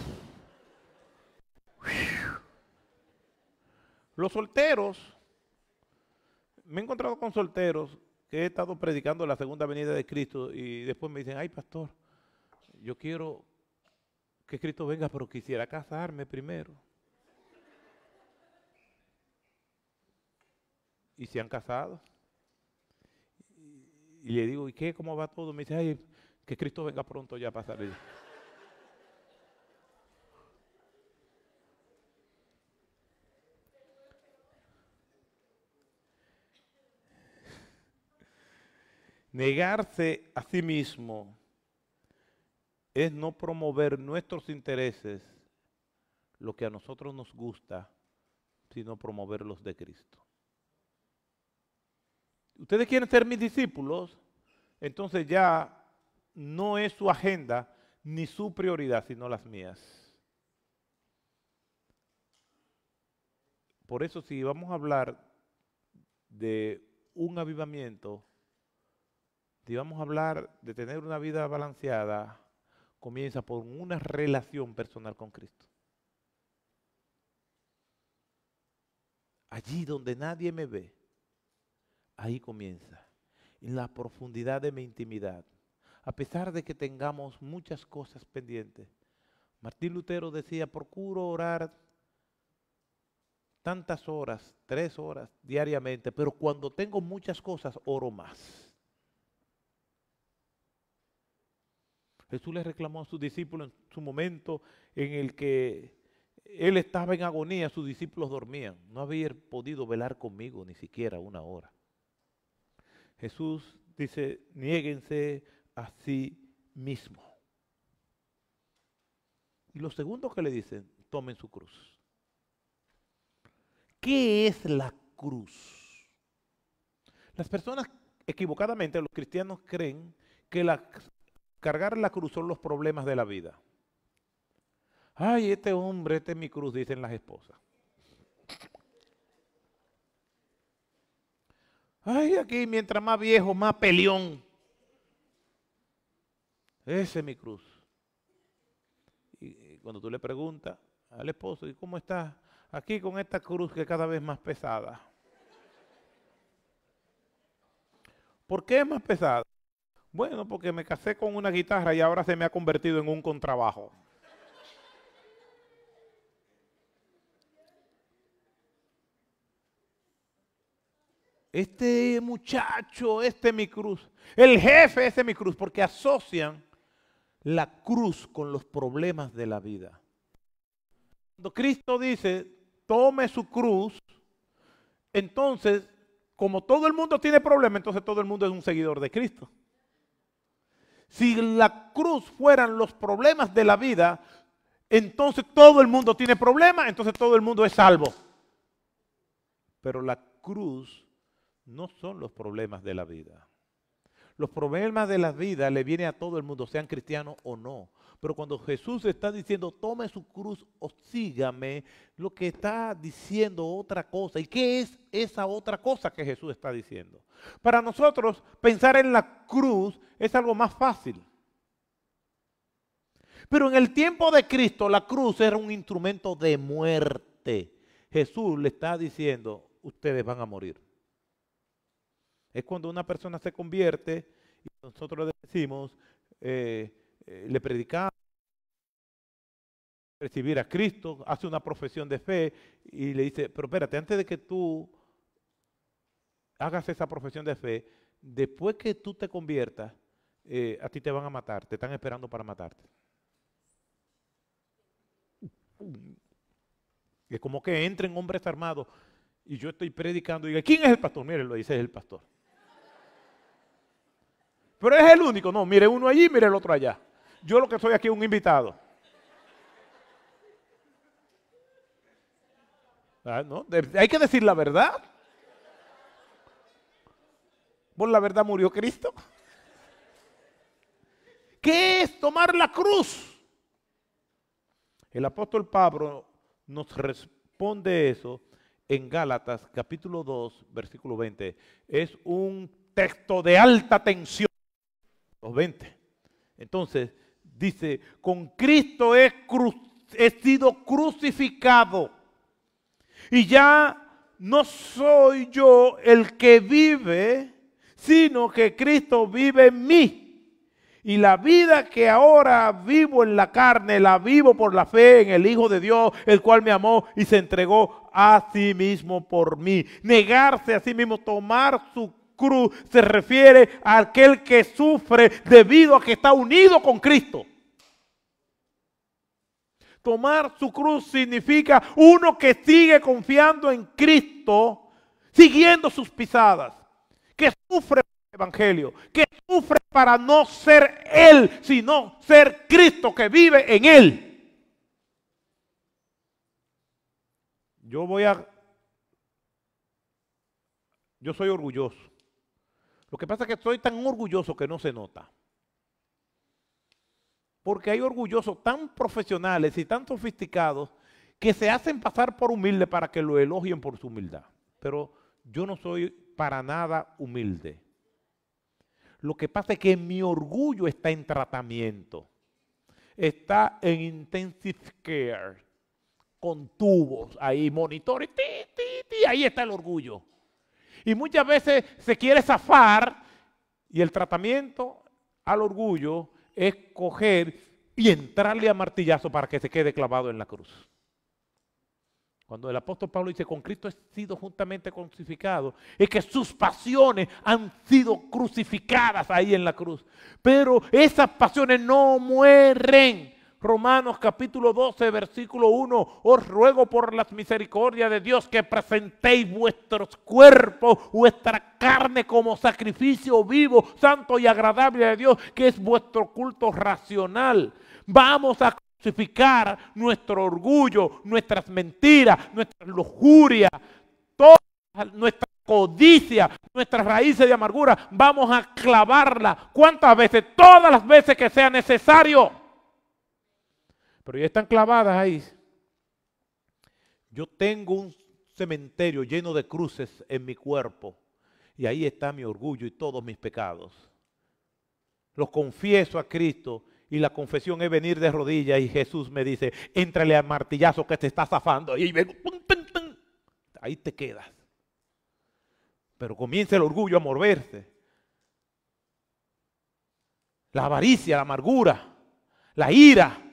Los solteros, me he encontrado con solteros que he estado predicando la segunda venida de Cristo y después me dicen, ay pastor, yo quiero que Cristo venga, pero quisiera casarme primero. Y se han casado. Y le digo, ¿y qué? ¿Cómo va todo? Me dice, ay, que Cristo venga pronto ya para salir. Negarse a sí mismo es no promover nuestros intereses, lo que a nosotros nos gusta, sino promover los de Cristo. Ustedes quieren ser mis discípulos, entonces ya no es su agenda ni su prioridad, sino las mías. Por eso si vamos a hablar de un avivamiento, si vamos a hablar de tener una vida balanceada, comienza por una relación personal con Cristo. Allí donde nadie me ve, ahí comienza, en la profundidad de mi intimidad. A pesar de que tengamos muchas cosas pendientes, Martín Lutero decía, procuro orar tantas horas, 3 horas diariamente, pero cuando tengo muchas cosas, oro más. Jesús le reclamó a sus discípulos en su momento en el que él estaba en agonía, sus discípulos dormían. No habían podido velar conmigo ni siquiera 1 hora. Jesús dice, niéguense a sí mismo. Y lo segundo que le dicen, tomen su cruz. ¿Qué es la cruz? Las personas equivocadamente, los cristianos creen que cargar la cruz son los problemas de la vida. Ay, este hombre, este es mi cruz, dicen las esposas. Ay, aquí mientras más viejo, más peleón. Ese es mi cruz. Y cuando tú le preguntas al esposo, ¿y cómo estás? Aquí con esta cruz que es cada vez más pesada. ¿Por qué es más pesada? Bueno, porque me casé con una guitarra y ahora se me ha convertido en un contrabajo. Este muchacho, este es mi cruz. El jefe, este es mi cruz, porque asocian la cruz con los problemas de la vida. Cuando Cristo dice, tome su cruz, entonces, como todo el mundo tiene problemas, entonces todo el mundo es un seguidor de Cristo. Si la cruz fueran los problemas de la vida, entonces todo el mundo tiene problemas, entonces todo el mundo es salvo. Pero la cruz no son los problemas de la vida. Los problemas de la vida le vienen a todo el mundo, sean cristianos o no. Pero cuando Jesús está diciendo, tome su cruz o sígame, lo que está diciendo otra cosa. ¿Y qué es esa otra cosa que Jesús está diciendo? Para nosotros, pensar en la cruz es algo más fácil. Pero en el tiempo de Cristo, la cruz era un instrumento de muerte. Jesús le está diciendo, ustedes van a morir. Es cuando una persona se convierte y nosotros le decimos, le predicamos, recibir a Cristo, hace una profesión de fe y le dice, pero espérate, antes de que tú hagas esa profesión de fe, después que tú te conviertas, a ti te van a matar, te están esperando para matarte. Es como que entren hombres armados y yo estoy predicando y digo, ¿quién es el pastor? Mire, lo dice, es el pastor. Pero es el único, no, mire uno allí, mire el otro allá. Yo lo que soy aquí es un invitado. ¿No? Hay que decir la verdad. Por la verdad murió Cristo. ¿Qué es tomar la cruz? El apóstol Pablo nos responde eso en Gálatas capítulo 2, versículo 20. Es un texto de alta tensión. Los 20. Entonces, dice, con Cristo he sido crucificado. Y ya no soy yo el que vive, sino que Cristo vive en mí. Y la vida que ahora vivo en la carne, la vivo por la fe en el Hijo de Dios, el cual me amó y se entregó a sí mismo por mí. Negarse a sí mismo, tomar su cruz, se refiere a aquel que sufre debido a que está unido con Cristo. Tomar su cruz significa uno que sigue confiando en Cristo, siguiendo sus pisadas, que sufre por el Evangelio, que sufre para no ser Él, sino ser Cristo que vive en Él. Yo soy orgulloso. Lo que pasa es que soy tan orgulloso que no se nota. Porque hay orgullosos tan profesionales y tan sofisticados que se hacen pasar por humildes para que lo elogien por su humildad. Pero yo no soy para nada humilde. Lo que pasa es que mi orgullo está en tratamiento. Está en intensive care, con tubos, ahí monitores, ahí está el orgullo. Y muchas veces se quiere zafar y el tratamiento al orgullo es coger y entrarle a martillazo para que se quede clavado en la cruz. Cuando el apóstol Pablo dice, con Cristo he sido juntamente crucificado, es que sus pasiones han sido crucificadas ahí en la cruz. Pero esas pasiones no mueren. Romanos capítulo 12, versículo 1, os ruego por las misericordias de Dios que presentéis vuestros cuerpos, vuestra carne como sacrificio vivo, santo y agradable a Dios, que es vuestro culto racional. Vamos a crucificar nuestro orgullo, nuestras mentiras, nuestra lujuria, toda nuestra codicia, nuestras raíces de amargura. Vamos a clavarla. ¿Cuántas veces? Todas las veces que sea necesario. Pero ya están clavadas ahí. Yo tengo un cementerio lleno de cruces en mi cuerpo. Y ahí está mi orgullo y todos mis pecados. Los confieso a Cristo y la confesión es venir de rodillas y Jesús me dice, éntrale al martillazo que te está zafando. Y vengo, ahí te quedas. Pero comienza el orgullo a moverse. La avaricia, la amargura, la ira.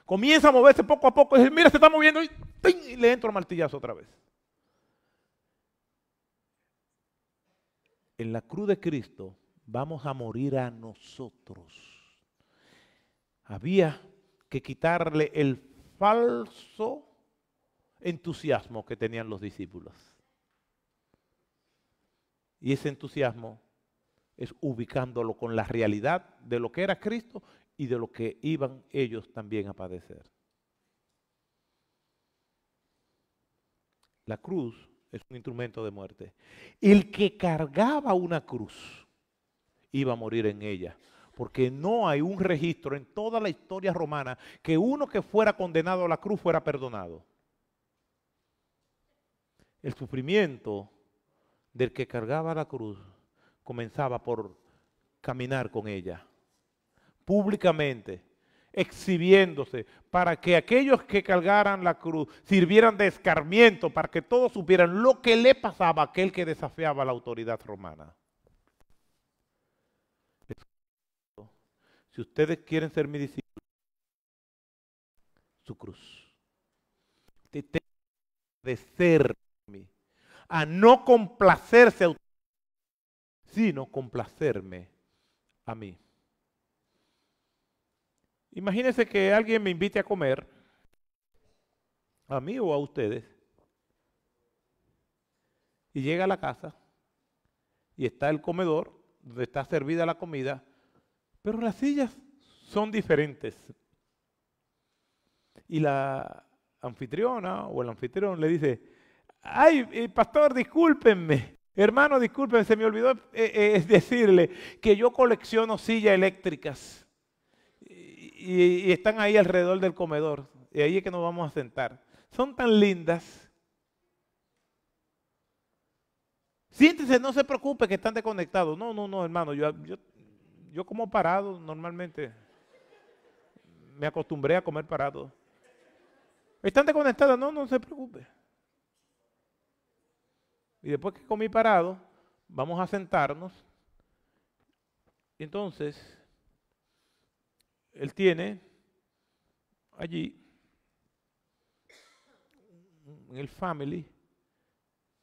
Comienza a moverse poco a poco y dice, mira, se está moviendo y le entro al martillazo otra vez. En la cruz de Cristo vamos a morir a nosotros. Había que quitarle el falso entusiasmo que tenían los discípulos. Y ese entusiasmo es ubicándolo con la realidad de lo que era Cristo y de lo que iban ellos también a padecer. La cruz es un instrumento de muerte. El que cargaba una cruz iba a morir en ella, Porque no hay un registro en toda la historia romana que uno que fuera condenado a la cruz fuera perdonado. El sufrimiento del que cargaba la cruz comenzaba por caminar con ella, públicamente, exhibiéndose, para que aquellos que cargaran la cruz sirvieran de escarmiento, para que todos supieran lo que le pasaba a aquel que desafiaba la autoridad romana. Si ustedes quieren ser mis discípulos, su cruz. Usted tiene que obedecer a mí, a no complacerse a usted, sino complacerme a mí. Imagínense que alguien me invite a comer, a mí o a ustedes, y llega a la casa y está el comedor donde está servida la comida, pero las sillas son diferentes. Y la anfitriona o el anfitrión le dice, ay, pastor, discúlpenme, hermano, discúlpenme, se me olvidó decirle que yo colecciono sillas eléctricas y están ahí alrededor del comedor, y ahí es que nos vamos a sentar. Son tan lindas. Siéntese, no se preocupe que están desconectados. No, hermano, yo como parado normalmente. Me acostumbré a comer parado. ¿Están desconectadas? No se preocupe. Y después que comí parado, vamos a sentarnos. Y entonces, él tiene allí, en el family,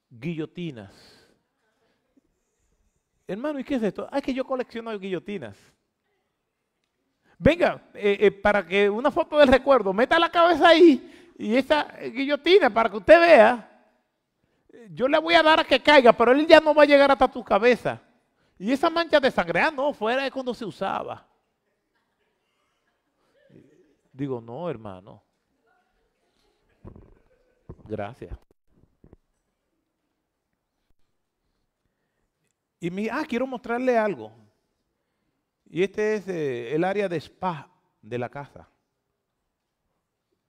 guillotinas. Hermano, ¿y qué es esto? Ah, es que yo colecciono guillotinas. Venga, para que una foto del recuerdo, meta la cabeza ahí y esa guillotina para que usted vea. Yo le voy a dar a que caiga, pero él ya no va a llegar hasta tu cabeza. Y esa mancha de sangre, no, fuera de cuando se usaba. Digo, no, hermano. Gracias. Y quiero mostrarle algo. Y este es el área de spa de la casa.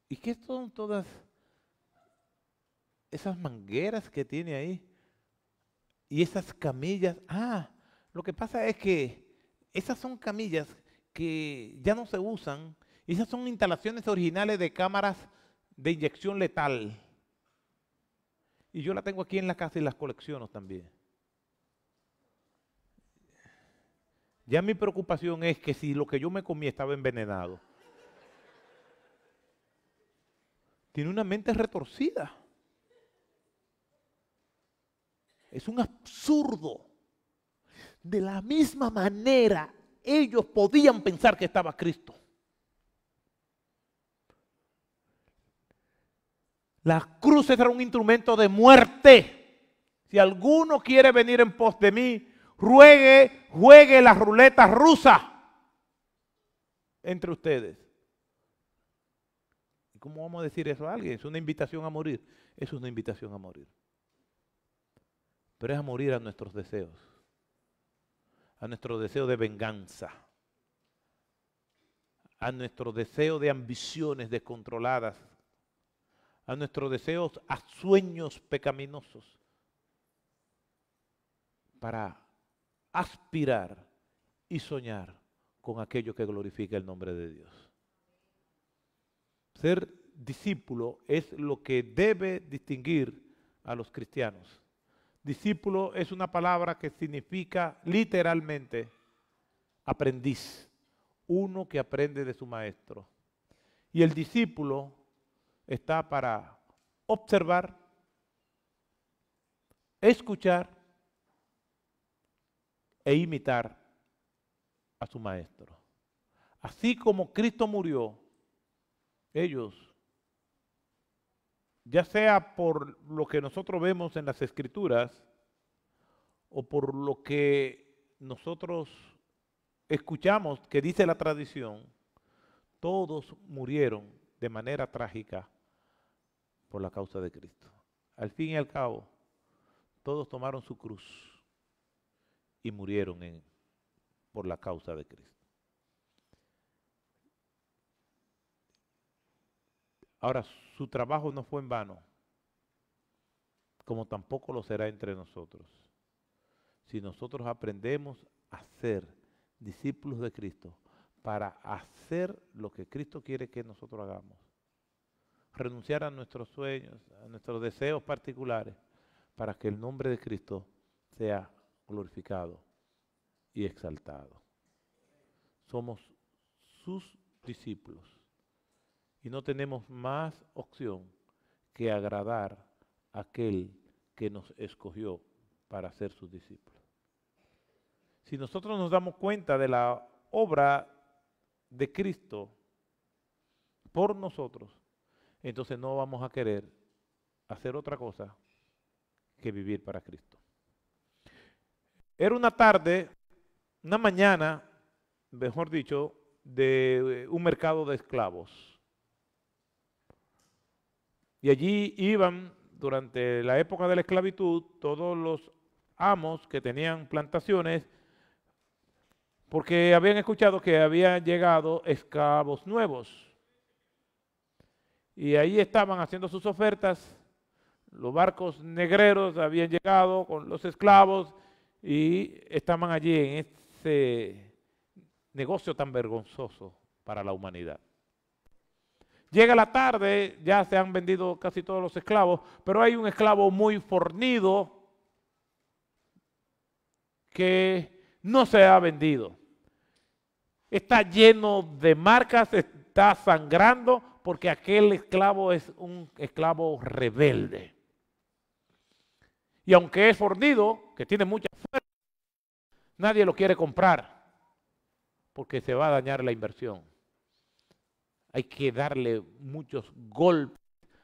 ¿Y qué son todas esas mangueras que tiene ahí? Y esas camillas. Lo que pasa es que esas son camillas que ya no se usan. Esas son instalaciones originales de cámaras de inyección letal. Y yo la tengo aquí en la casa y las colecciono también. Ya mi preocupación es que si lo que yo me comí estaba envenenado. Tiene una mente retorcida. Es un absurdo. De la misma manera, ellos podían pensar que estaba Cristo. La cruz era un instrumento de muerte. Si alguno quiere venir en pos de mí, juegue la ruleta rusa entre ustedes. ¿Y cómo vamos a decir eso a alguien? Es una invitación a morir. Es una invitación a morir. Pero es a morir a nuestros deseos. A nuestro deseo de venganza. A nuestro deseo de ambiciones descontroladas. A nuestros deseos, a sueños pecaminosos. Para aspirar y soñar con aquello que glorifica el nombre de Dios. Ser discípulo es lo que debe distinguir a los cristianos. Discípulo es una palabra que significa literalmente aprendiz, uno que aprende de su maestro. Y el discípulo está para observar, escuchar e imitar a su maestro. Así como Cristo murió, ellos, ya sea por lo que nosotros vemos en las Escrituras o por lo que nosotros escuchamos que dice la tradición, todos murieron de manera trágica por la causa de Cristo. Al fin y al cabo, todos tomaron su cruz y murieron por la causa de Cristo. Ahora, su trabajo no fue en vano, como tampoco lo será entre nosotros. Si nosotros aprendemos a ser discípulos de Cristo para hacer lo que Cristo quiere que nosotros hagamos, renunciar a nuestros sueños, a nuestros deseos particulares, para que el nombre de Cristo sea glorificado y exaltado. Somos sus discípulos y no tenemos más opción que agradar a aquel que nos escogió para ser sus discípulos. Si nosotros nos damos cuenta de la obra de Cristo por nosotros, entonces no vamos a querer hacer otra cosa que vivir para Cristo. Era una tarde, una mañana, mejor dicho, de un mercado de esclavos. Y allí iban, durante la época de la esclavitud, todos los amos que tenían plantaciones, porque habían escuchado que habían llegado esclavos nuevos. Y ahí estaban haciendo sus ofertas. Los barcos negreros habían llegado con los esclavos y estaban allí en ese negocio tan vergonzoso para la humanidad. Llega la tarde, ya se han vendido casi todos los esclavos, pero hay un esclavo muy fornido que no se ha vendido. Está lleno de marcas, está sangrando porque aquel esclavo es un esclavo rebelde. Y aunque es fornido, que tiene mucha fuerza, nadie lo quiere comprar porque se va a dañar la inversión. Hay que darle muchos golpes,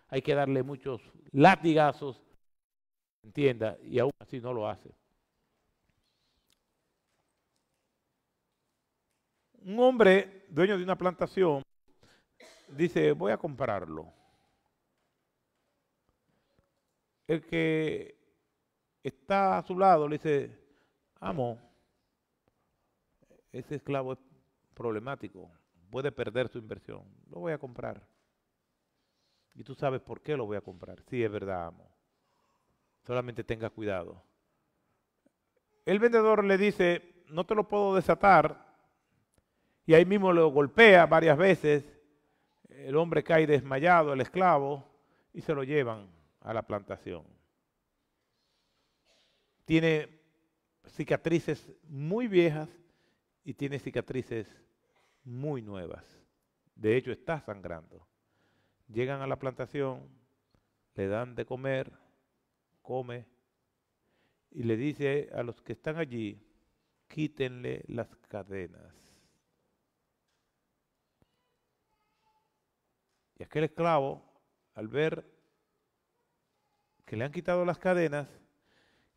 hay que darle muchos latigazos, entienda, y aún así no lo hace. Un hombre, dueño de una plantación, dice, voy a comprarlo. El que está a su lado le dice, amo, ese esclavo es problemático, puede perder su inversión, lo voy a comprar. Y tú sabes por qué lo voy a comprar. Sí, es verdad, amo. Solamente tenga cuidado. El vendedor le dice, no te lo puedo desatar. Y ahí mismo lo golpea varias veces. El hombre cae desmayado, el esclavo, y se lo llevan a la plantación. Tiene cicatrices muy viejas y tiene cicatrices muy nuevas. De hecho, está sangrando. Llegan a la plantación, le dan de comer, come, y le dice a los que están allí, quítenle las cadenas. Y aquel esclavo, al ver que le han quitado las cadenas,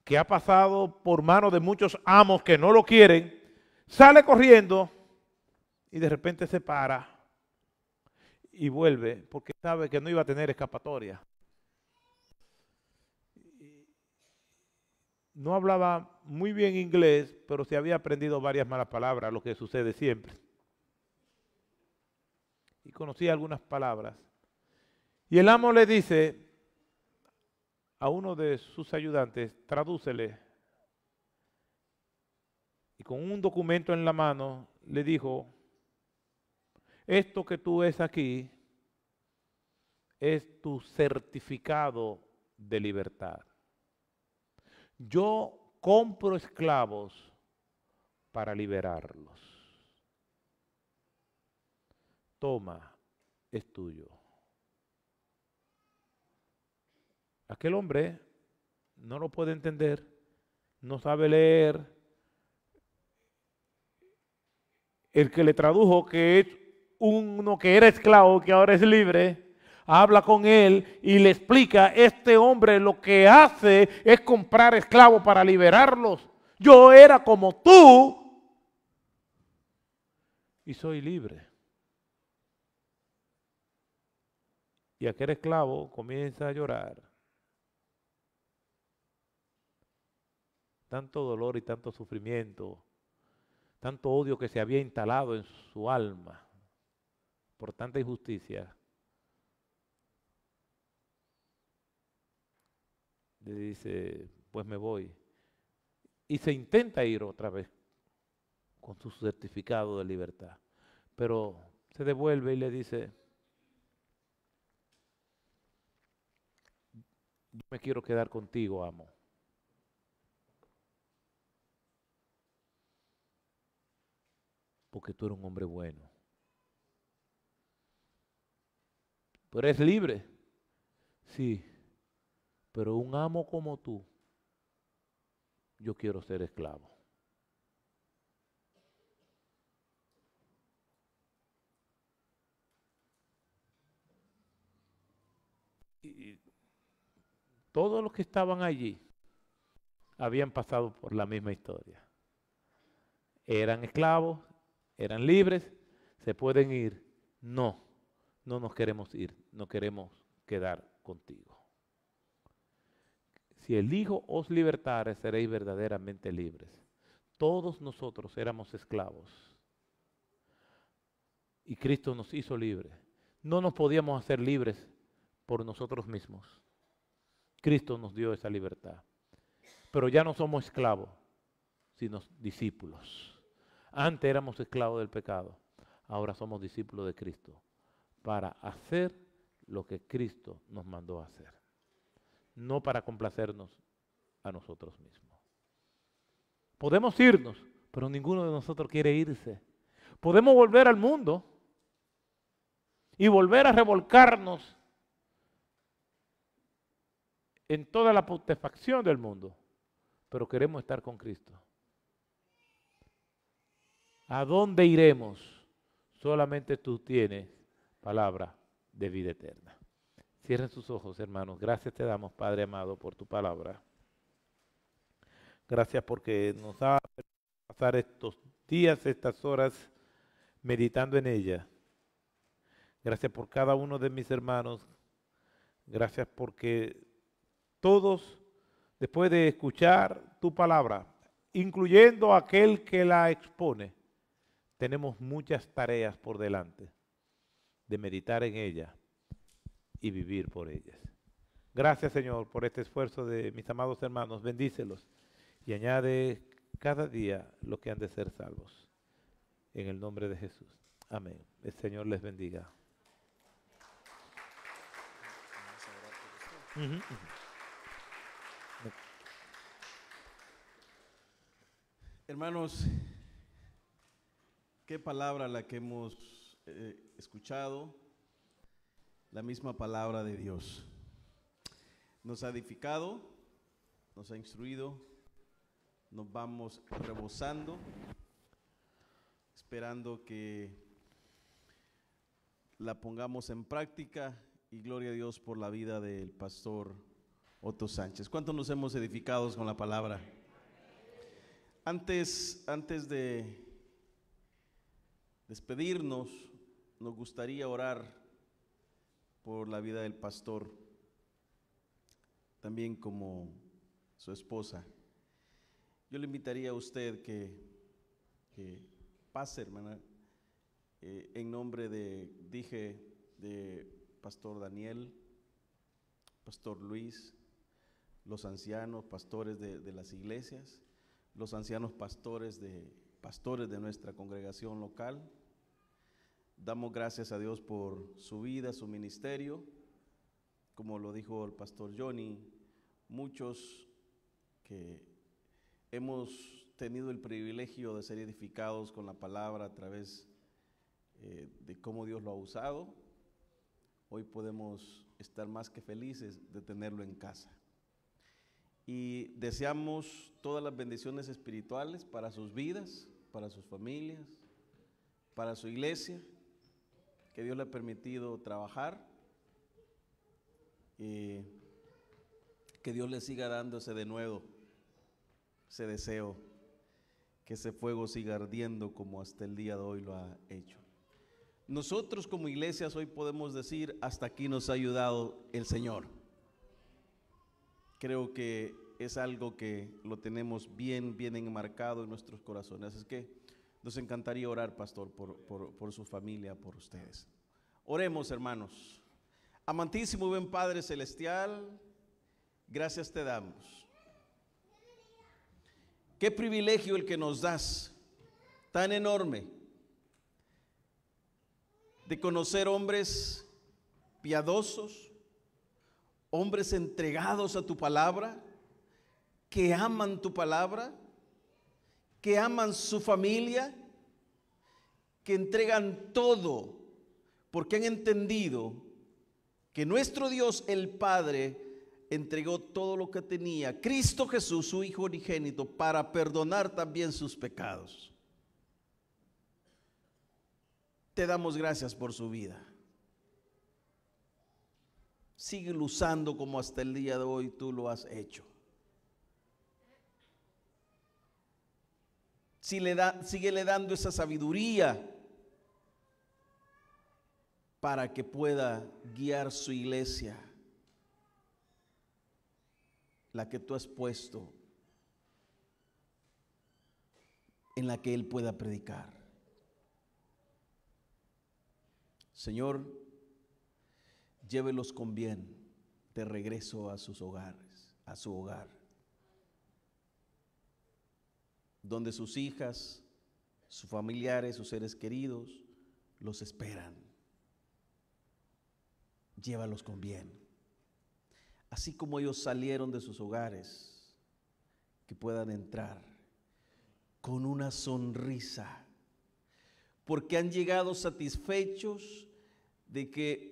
que ha pasado por manos de muchos amos que no lo quieren, sale corriendo y de repente se para y vuelve porque sabe que no iba a tener escapatoria. No hablaba muy bien inglés, pero se había aprendido varias malas palabras, lo que sucede siempre. Y conocía algunas palabras. Y el amo le dice a uno de sus ayudantes, tradúcele. Y con un documento en la mano le dijo, esto que tú ves aquí es tu certificado de libertad. Yo compro esclavos para liberarlos. Toma, es tuyo. Aquel hombre no lo puede entender, no sabe leer. El que le tradujo, que es uno que era esclavo, que ahora es libre, habla con él y le explica, este hombre lo que hace es comprar esclavos para liberarlos. Yo era como tú y soy libre. Y aquel esclavo comienza a llorar. Tanto dolor y tanto sufrimiento, tanto odio que se había instalado en su alma por tanta injusticia, le dice, pues me voy. Y se intenta ir otra vez con su certificado de libertad. Pero se devuelve y le dice, yo me quiero quedar contigo, amo. Porque tú eres un hombre bueno. Pero eres libre. Sí, pero un amo como tú, yo quiero ser esclavo. Y todos los que estaban allí habían pasado por la misma historia. Eran esclavos, eran libres, se pueden ir. No, no nos queremos ir, no queremos quedar contigo. Si el Hijo os libertare, seréis verdaderamente libres. Todos nosotros éramos esclavos y Cristo nos hizo libres. No nos podíamos hacer libres por nosotros mismos. Cristo nos dio esa libertad. Pero ya no somos esclavos, sino discípulos. Antes éramos esclavos del pecado, ahora somos discípulos de Cristo para hacer lo que Cristo nos mandó a hacer. No para complacernos a nosotros mismos. Podemos irnos, pero ninguno de nosotros quiere irse. Podemos volver al mundo y volver a revolcarnos en toda la putrefacción del mundo, pero queremos estar con Cristo. ¿A dónde iremos? Solamente tú tienes palabra de vida eterna. Cierren sus ojos, hermanos. Gracias te damos, Padre amado, por tu palabra. Gracias porque nos ha permitido pasar estos días, estas horas, meditando en ella. Gracias por cada uno de mis hermanos. Gracias porque todos, después de escuchar tu palabra, incluyendo aquel que la expone, tenemos muchas tareas por delante de meditar en ella y vivir por ellas. Gracias, Señor, por este esfuerzo de mis amados hermanos. Bendícelos y añade cada día lo que han de ser salvos. En el nombre de Jesús. Amén. El Señor les bendiga. Hermanos, qué palabra la que hemos escuchado, la misma palabra de Dios. Nos ha edificado, nos ha instruido, nos vamos rebosando, esperando que la pongamos en práctica, y gloria a Dios por la vida del pastor Otto Sánchez. ¿Cuántos nos hemos edificado con la palabra? Antes de despedirnos, nos gustaría orar por la vida del pastor, también como su esposa. Yo le invitaría a usted que pase, hermana, en nombre de Pastor Daniel, Pastor Luis, los ancianos pastores de las iglesias, los ancianos pastores de nuestra congregación local. Damos gracias a Dios por su vida, su ministerio. Como lo dijo el pastor Johnny, muchos que hemos tenido el privilegio de ser edificados con la palabra a través de cómo Dios lo ha usado, hoy podemos estar más que felices de tenerlo en casa. Y deseamos todas las bendiciones espirituales para sus vidas, para sus familias, para su iglesia, que Dios le ha permitido trabajar, y que Dios le siga dando ese denuedo, ese deseo, que ese fuego siga ardiendo como hasta el día de hoy lo ha hecho. Nosotros como iglesias hoy podemos decir, hasta aquí nos ha ayudado el Señor. Creo que es algo que lo tenemos bien enmarcado en nuestros corazones. Es que nos encantaría orar, pastor, por su familia, por ustedes. Oremos, hermanos. Amantísimo y buen Padre Celestial, gracias te damos. Qué privilegio el que nos das, tan enorme, de conocer hombres piadosos, hombres entregados a tu palabra, que aman tu palabra, que aman su familia, que entregan todo, porque han entendido que nuestro Dios, el Padre, entregó todo lo que tenía, Cristo Jesús, su Hijo unigénito, para perdonar también sus pecados. Te damos gracias por su vida. Sigue usando como hasta el día de hoy tú lo has hecho. Síguele dando esa sabiduría para que pueda guiar su iglesia, la que tú has puesto, en la que él pueda predicar. Señor, llévelos con bien de regreso a sus hogares, a su hogar, donde sus hijas, sus familiares, sus seres queridos los esperan. Llévalos con bien. Así como ellos salieron de sus hogares, que puedan entrar con una sonrisa, porque han llegado satisfechos de que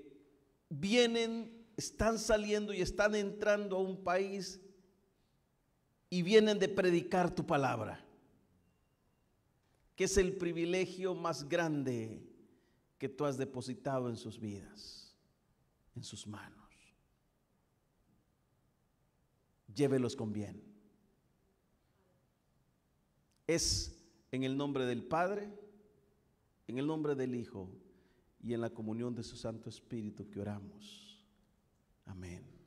vienen, están saliendo y están entrando a un país y vienen de predicar tu palabra, que es el privilegio más grande que tú has depositado en sus vidas, en sus manos. Llévelos con bien. Es en el nombre del Padre, en el nombre del Hijo y en la comunión de su Santo Espíritu que oramos. Amén.